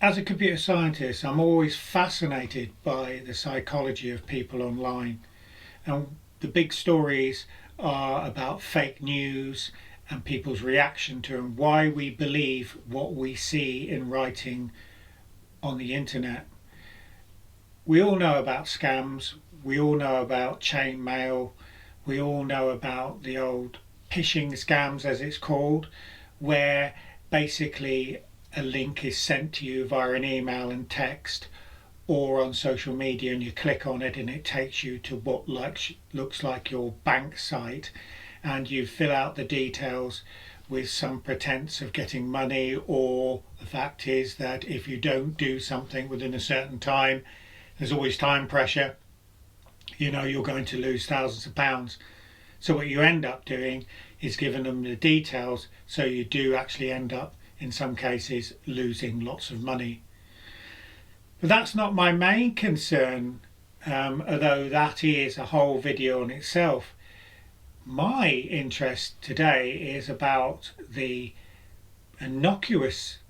As a computer scientist, I'm always fascinated by the psychology of people online. And the big stories are about fake news and people's reaction to and why we believe what we see in writing on the internet. We all know about scams, we all know about chain mail, we all know about the old phishing scams, as it's called, where basically a link is sent to you via an email and text or on social media, and you click on it and it takes you to what looks like your bank site, and you fill out the details with some pretense of getting money, or the fact is that if you don't do something within a certain time, there's always time pressure, you're going to lose thousands of pounds. So what you end up doing is giving them the details, so you do actually end up in some cases losing lots of money. But that's not my main concern, although that is a whole video on itself. My interest today is about the innocuous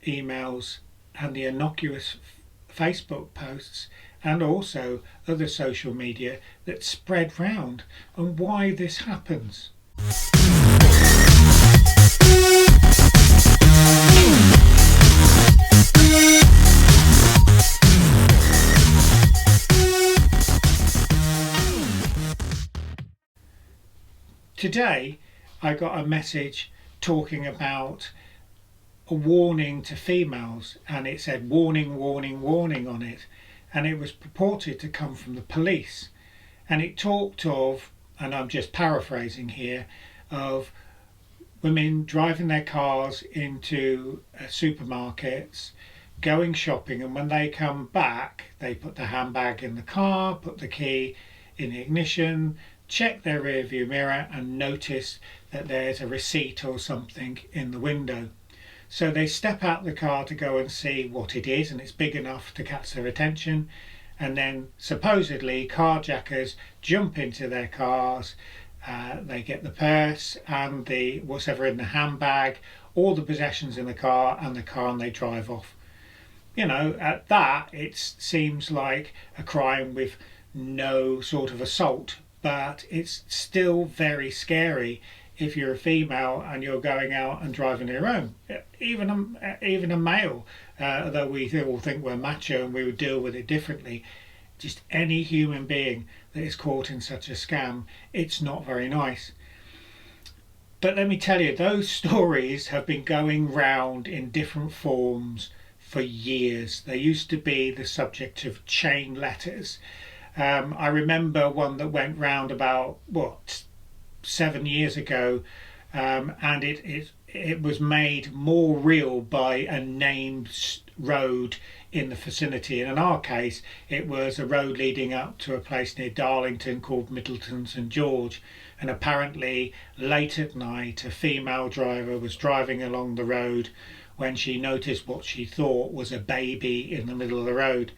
emails and the innocuous Facebook posts and also other social media that spread round, and why this happens. Today I got a message talking about a warning to females, and it said warning, warning, warning on it, and it was purported to come from the police, and it talked of, and I'm just paraphrasing here, of women driving their cars into supermarkets, going shopping, and when they come back they put the handbag in the car, put the key in the ignition, check their rear view mirror and notice that there's a receipt or something in the window. So they step out the car to go and see what it is, and it's big enough to catch their attention, and then supposedly carjackers jump into their cars. They get the purse and the whatever in the handbag, all the possessions in the car, and they drive off. At that it seems like a crime with no sort of assault, but it's still very scary if you're a female and you're going out and driving your own. Even a male, although we all think we're macho and we would deal with it differently, just any human being that is caught in such a scam, it's not very nice. But let me tell you, those stories have been going round in different forms for years. They used to be the subject of chain letters. I remember one that went round about 7 years ago, and it was made more real by a named road in the vicinity, and in our case it was a road leading up to a place near Darlington called Middleton St George, and apparently late at night a female driver was driving along the road when she noticed what she thought was a baby in the middle of the road.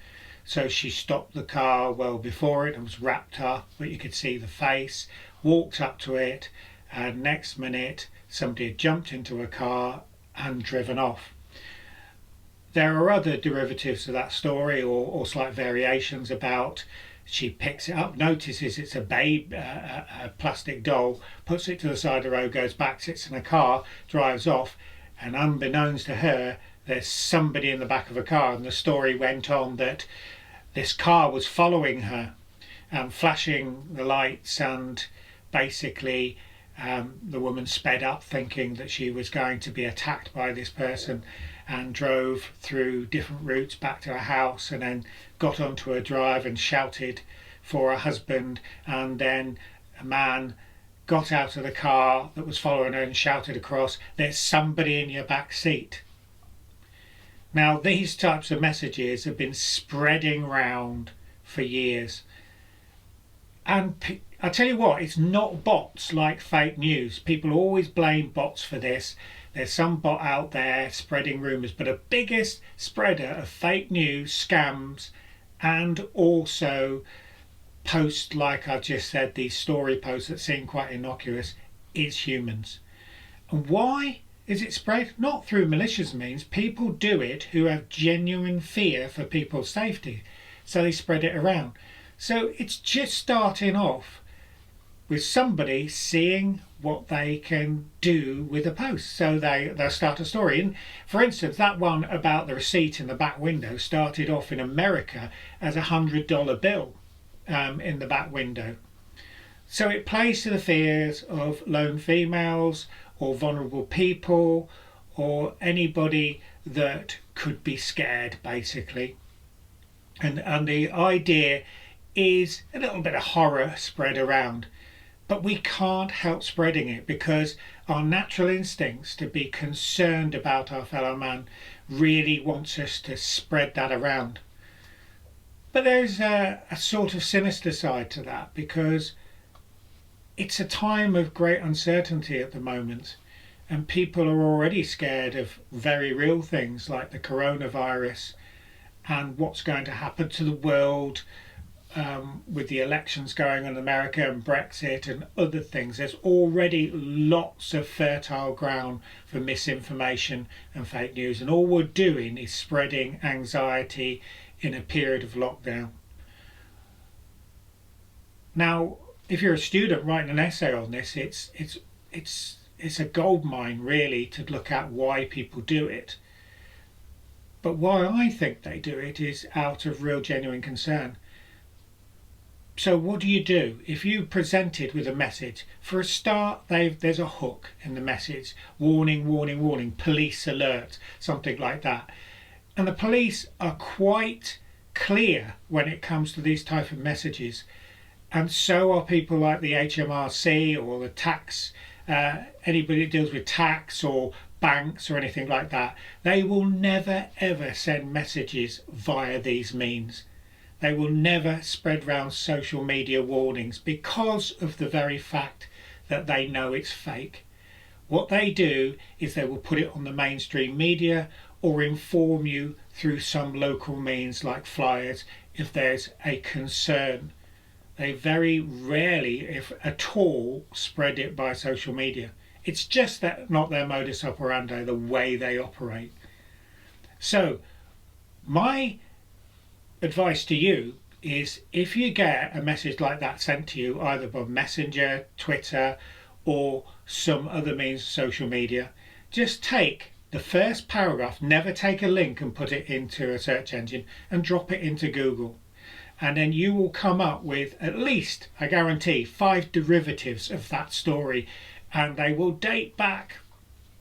So she stopped the car well before it and was wrapped up, but you could see the face, walked up to it, and next minute somebody had jumped into a car and driven off. There are other derivatives of that story, or slight variations about she picks it up, notices it's a babe, a plastic doll, puts it to the side of the road, goes back, sits in a car, drives off, and unbeknownst to her there's somebody in the back of a car. And the story went on that this car was following her and flashing the lights, and basically the woman sped up thinking that she was going to be attacked by this person, and drove through different routes back to her house, and then got onto her drive and shouted for her husband, and then a man got out of the car that was following her and shouted across, "There's somebody in your back seat." Now these types of messages have been spreading round for years, and I tell you what, it's not bots like fake news. People always blame bots for this. There's some bot out there spreading rumours, but the biggest spreader of fake news, scams, and also posts like I've just said, these story posts that seem quite innocuous, is humans. And why is it spread not through malicious means. People do it who have genuine fear for people's safety, so they spread it around. So it's just starting off with somebody seeing what they can do with a post. So they'll start a story. And for instance, that one about the receipt in the back window started off in America as $100 bill in the back window. So it plays to the fears of lone females or vulnerable people or anybody that could be scared, basically. And the idea is a little bit of horror spread around. But we can't help spreading it because our natural instincts to be concerned about our fellow man really wants us to spread that around. But there's a sort of sinister side to that, because it's a time of great uncertainty at the moment, and people are already scared of very real things like the coronavirus and what's going to happen to the world with the elections going on in America and Brexit and other things. There's already lots of fertile ground for misinformation and fake news, and all we're doing is spreading anxiety in a period of lockdown. Now, if you're a student writing an essay on this, it's a gold mine really to look at why people do it. But why I think they do it is out of real genuine concern. So what do you do if you presented with a message? For a start, there's a hook in the message: warning, warning, warning, police alert, something like that. And the police are quite clear when it comes to these type of messages, and so are people like the HMRC or the tax, anybody that deals with tax or banks or anything like that. They will never ever send messages via these means. They will never spread round social media warnings because of the very fact that they know it's fake. What they do is they will put it on the mainstream media or inform you through some local means like flyers if there's a concern. They very rarely, if at all, spread it by social media. It's just that not their modus operandi, the way they operate. So my advice to you is, if you get a message like that sent to you either by Messenger, Twitter or some other means of social media, just take the first paragraph, never take a link and put it into a search engine, and drop it into Google, and then you will come up with at least, I guarantee, 5 derivatives of that story, and they will date back,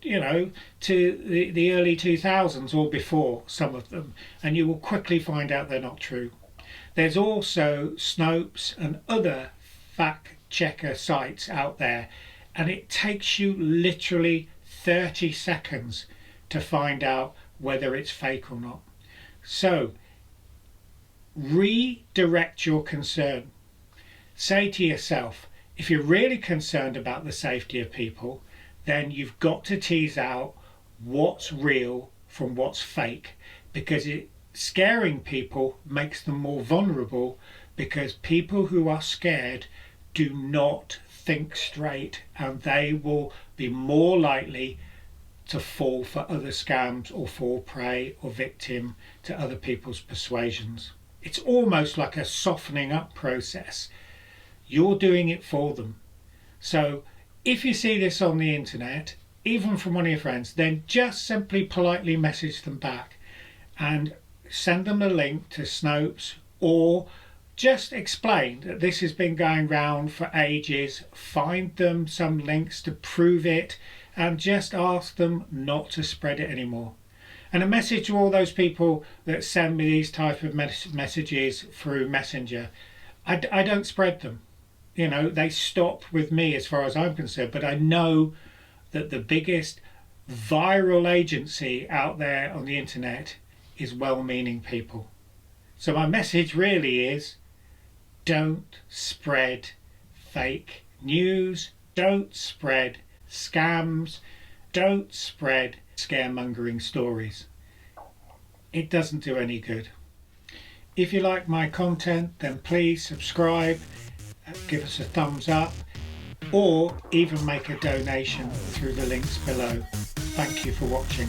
you know, to the early 2000s or before, some of them, and you will quickly find out they're not true. There's also Snopes and other fact checker sites out there, and it takes you literally 30 seconds to find out whether it's fake or not. So redirect your concern. Say to yourself, if you're really concerned about the safety of people, then you've got to tease out what's real from what's fake, because scaring people makes them more vulnerable, because people who are scared do not think straight, and they will be more likely to fall for other scams or fall prey or victim to other people's persuasions. It's almost like a softening up process. You're doing it for them. So if you see this on the internet, even from one of your friends, then just simply politely message them back and send them a link to Snopes, or just explain that this has been going round for ages. Find them some links to prove it, and just ask them not to spread it anymore. And a message to all those people that send me these type of messages through Messenger: I don't spread them. You know, they stop with me as far as I'm concerned, but I know that the biggest viral agency out there on the internet is well-meaning people. So my message really is, don't spread fake news, don't spread scams, don't spread scaremongering stories. It doesn't do any good. If you like my content, then please subscribe, give us a thumbs up, or even make a donation through the links below. Thank you for watching.